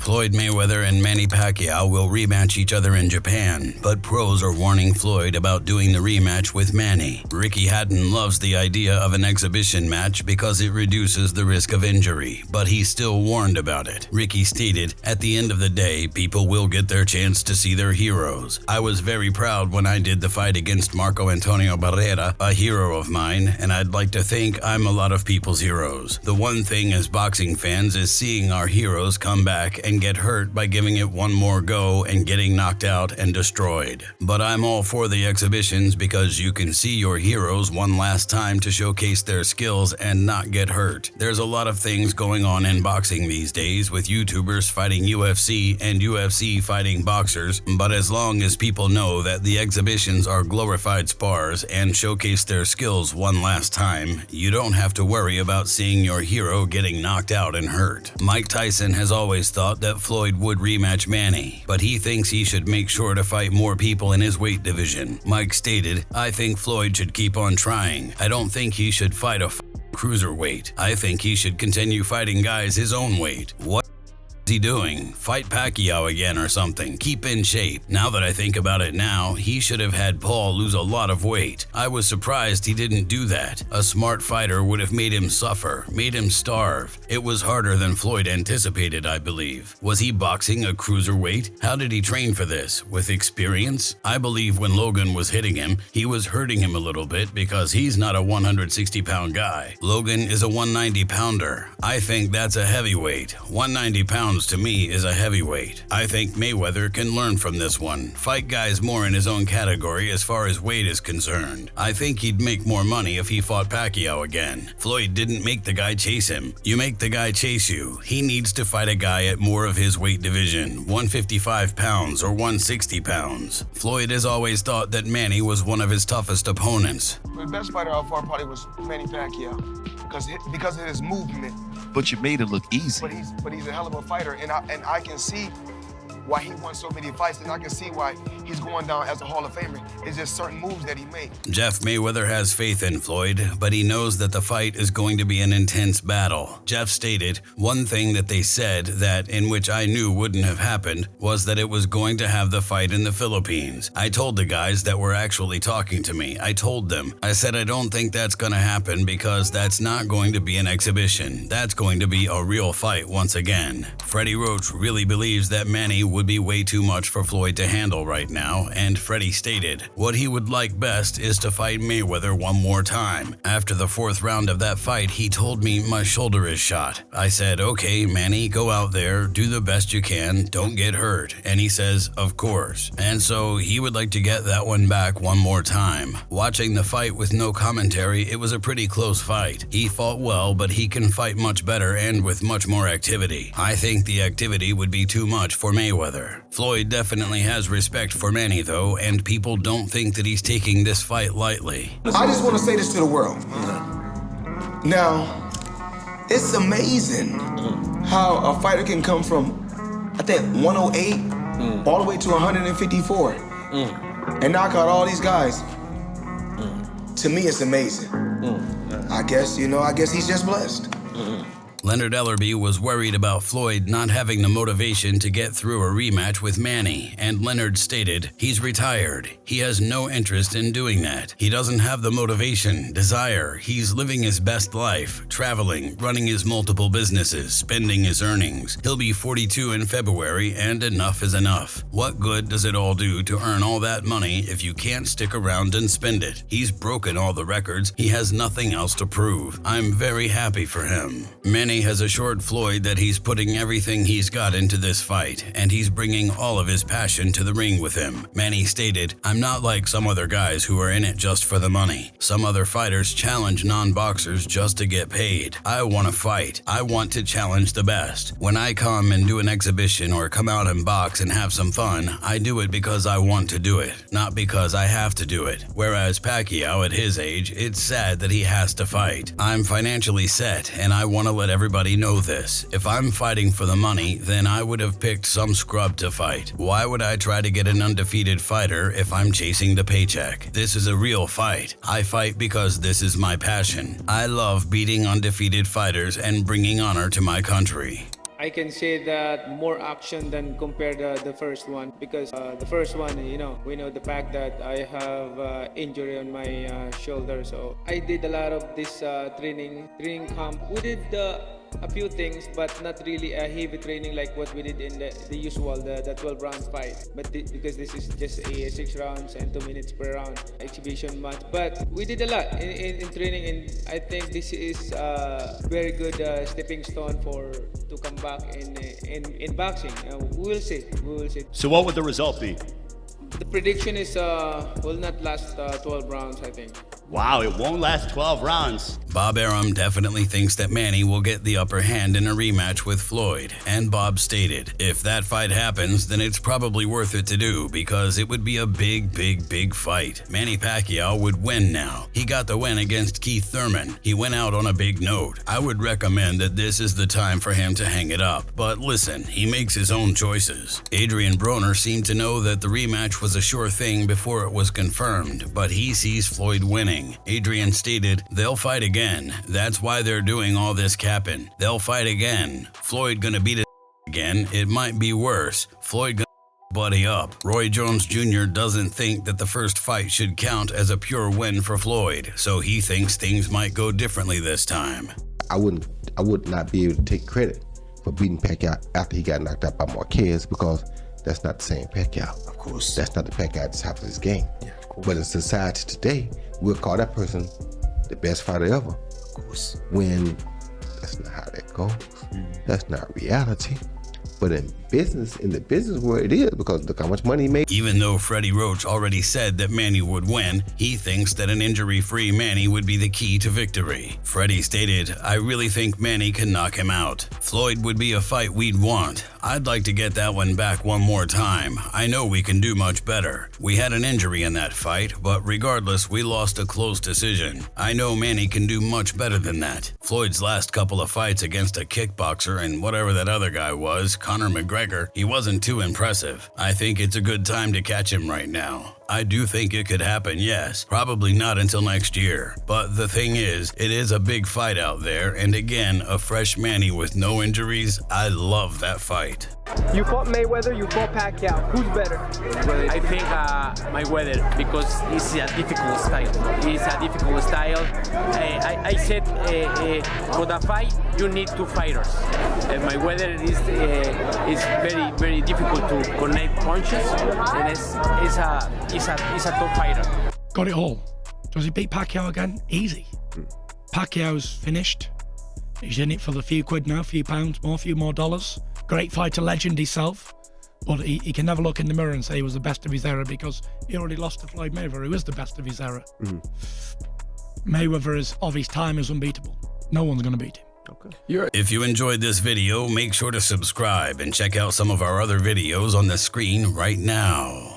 Floyd Mayweather and Manny Pacquiao will rematch each other in Japan, but pros are warning Floyd about doing the rematch with Manny. Ricky Hatton loves the idea of an exhibition match because it reduces the risk of injury, but he's still warned about it. Ricky stated, "At the end of the day, people will get their chance to see their heroes. I was very proud when I did the fight against Marco Antonio Barrera, a hero of mine, and I'd like to think I'm a lot of people's heroes. The one thing as boxing fans is seeing our heroes come back and get hurt by giving it one more go and getting knocked out and destroyed. But I'm all for the exhibitions because you can see your heroes one last time to showcase their skills and not get hurt. There's a lot of things going on in boxing these days with YouTubers fighting UFC and UFC fighting boxers, but as long as people know that the exhibitions are glorified spars and showcase their skills one last time, you don't have to worry about seeing your hero getting knocked out and hurt." Mike Tyson has always thought that Floyd would rematch Manny, but he thinks he should make sure to fight more people in his weight division. Mike stated, "I think Floyd should keep on trying. I don't think he should fight a cruiserweight. I think he should continue fighting guys his own weight. What is he doing? Fight Pacquiao again or something. Keep in shape. Now that I think about it now, he should have had Paul lose a lot of weight. I was surprised he didn't do that. A smart fighter would have made him suffer, made him starve. It was harder than Floyd anticipated, I believe. Was he boxing a cruiserweight? How did he train for this? With experience? I believe when Logan was hitting him, he was hurting him a little bit because he's not a 160-pound guy. Logan is a 190-pounder. I think that's a heavyweight. 190 pounds to me is a heavyweight. I think Mayweather can learn from this one. Fight guys more in his own category as far as weight is concerned. I think he'd make more money if he fought Pacquiao again. Floyd didn't make the guy chase him. You make the guy chase you. He needs to fight a guy at more of his weight division, 155 pounds or 160 pounds. Floyd has always thought that Manny was one of his toughest opponents. The best fighter I fought probably was Manny Pacquiao because of his movement. But you made it look easy. But he's a hell of a fighter, and I can see why he won so many fights, and I can see why he's going down as a Hall of Famer. It's just certain moves that he makes. Jeff Mayweather has faith in Floyd, but he knows that the fight is going to be an intense battle. Jeff stated, "One thing that they said that in which I knew wouldn't have happened was that it was going to have the fight in the Philippines. I told the guys that were actually talking to me, I told them, I said I don't think that's going to happen because that's not going to be an exhibition. That's going to be a real fight once again." Freddie Roach really believes that Manny would be way too much for Floyd to handle right now, and Freddie stated, "What he would like best is to fight Mayweather one more time. After the 4th round of that fight, he told me my shoulder is shot. I said, okay, Manny, go out there, do the best you can, don't get hurt. And he says, of course. And so he would like to get that one back one more time. Watching the fight with no commentary, it was a pretty close fight. He fought well, but he can fight much better and with much more activity. I think the activity would be too much for Mayweather. Floyd definitely has respect for Manny though, and people don't think that he's taking this fight lightly. I just want to say this to the world. Now, it's amazing how a fighter can come from, I think, 108 all the way to 154 and knock out all these guys. To me, it's amazing. I guess he's just blessed. Leonard Ellerby was worried about Floyd not having the motivation to get through a rematch with Manny, and Leonard stated, "He's retired. He has no interest in doing that. He doesn't have the motivation, desire. He's living his best life, traveling, running his multiple businesses, spending his earnings. He'll be 42 in February, and enough is enough. What good does it all do to earn all that money if you can't stick around and spend it? He's broken all the records. He has nothing else to prove. I'm very happy for him." Manny has assured Floyd that he's putting everything he's got into this fight, and he's bringing all of his passion to the ring with him. Manny stated, "I'm not like some other guys who are in it just for the money. Some other fighters challenge non-boxers just to get paid. I want to fight. I want to challenge the best. When I come and do an exhibition or come out and box and have some fun, I do it because I want to do it, not because I have to do it. Whereas Pacquiao at his age, it's sad that he has to fight. I'm financially set, and I want to let everybody know this. If I'm fighting for the money, then I would have picked some scrub to fight. Why would I try to get an undefeated fighter if I'm chasing the paycheck? This is a real fight. I fight because this is my passion. I love beating undefeated fighters and bringing honor to my country." I can say that more action than compared to the first one, because the first one, we know the fact that I have injury on my shoulder. So I did a lot of this training camp. We did a few things, but not really a heavy training like what we did in the usual, the 12 round fight. But because this is just a 6 rounds and 2 minutes per round exhibition match. But we did a lot in training, and I think this is a very good stepping stone to come back in boxing. We will see. So what would the result be? The prediction is will not last 12 rounds, I think. Wow, it won't last 12 rounds. Bob Arum definitely thinks that Manny will get the upper hand in a rematch with Floyd, and Bob stated, if that fight happens, then it's probably worth it to do because it would be a big fight. Manny Pacquiao would win now. He got the win against Keith Thurman. He went out on a big note. I would recommend that this is the time for him to hang it up, but listen, he makes his own choices. Adrian Broner seemed to know that the rematch was a sure thing before it was confirmed, but he sees Floyd winning. Adrian stated, they'll fight again. That's why they're doing all this capping. They'll fight again. Floyd gonna beat it again. It might be worse. Floyd gonna buddy up. Roy Jones Jr. doesn't think that the first fight should count as a pure win for Floyd, so he thinks things might go differently this time. I would not be able to take credit for beating Pacquiao after he got knocked out by Marquez, because that's not the same Pacquiao. Of course. That's not the Pacquiao at the top of his game. Yeah, of course. But in society today, we'll call that person the best fighter ever. Of course. When that's not how that goes. That's not reality. But in the business world, it is, because look how much money he made. Even though Freddie Roach already said that Manny would win, he thinks that an injury-free Manny would be the key to victory. Freddie stated, I really think Manny can knock him out. Floyd would be a fight we'd want. I'd like to get that one back one more time. I know we can do much better. We had an injury in that fight, but regardless, we lost a close decision. I know Manny can do much better than that. Floyd's last couple of fights against a kickboxer and whatever that other guy was, Conor McGregor, he wasn't too impressive. I think it's a good time to catch him right now. I do think it could happen, yes. Probably not until next year. But the thing is, it is a big fight out there, and again, a fresh Manny with no injuries. I love that fight. You fought Mayweather, you fought Pacquiao. Who's better? I think Mayweather, because it's a difficult style. It's a difficult style. I said for the fight, you need two fighters. Mayweather is very difficult to connect punches, and it's a top fighter. Got it all. Does he beat Pacquiao again? Easy. Pacquiao's finished. He's in it for the few quid now, a few pounds more, a few more dollars. Great fighter, legend himself. But he can never look in the mirror and say he was the best of his era, because he already lost to Floyd Mayweather, who is the best of his era. Mayweather is, of his time, is unbeatable. No one's going to beat him. Okay. If you enjoyed this video, make sure to subscribe and check out some of our other videos on the screen right now.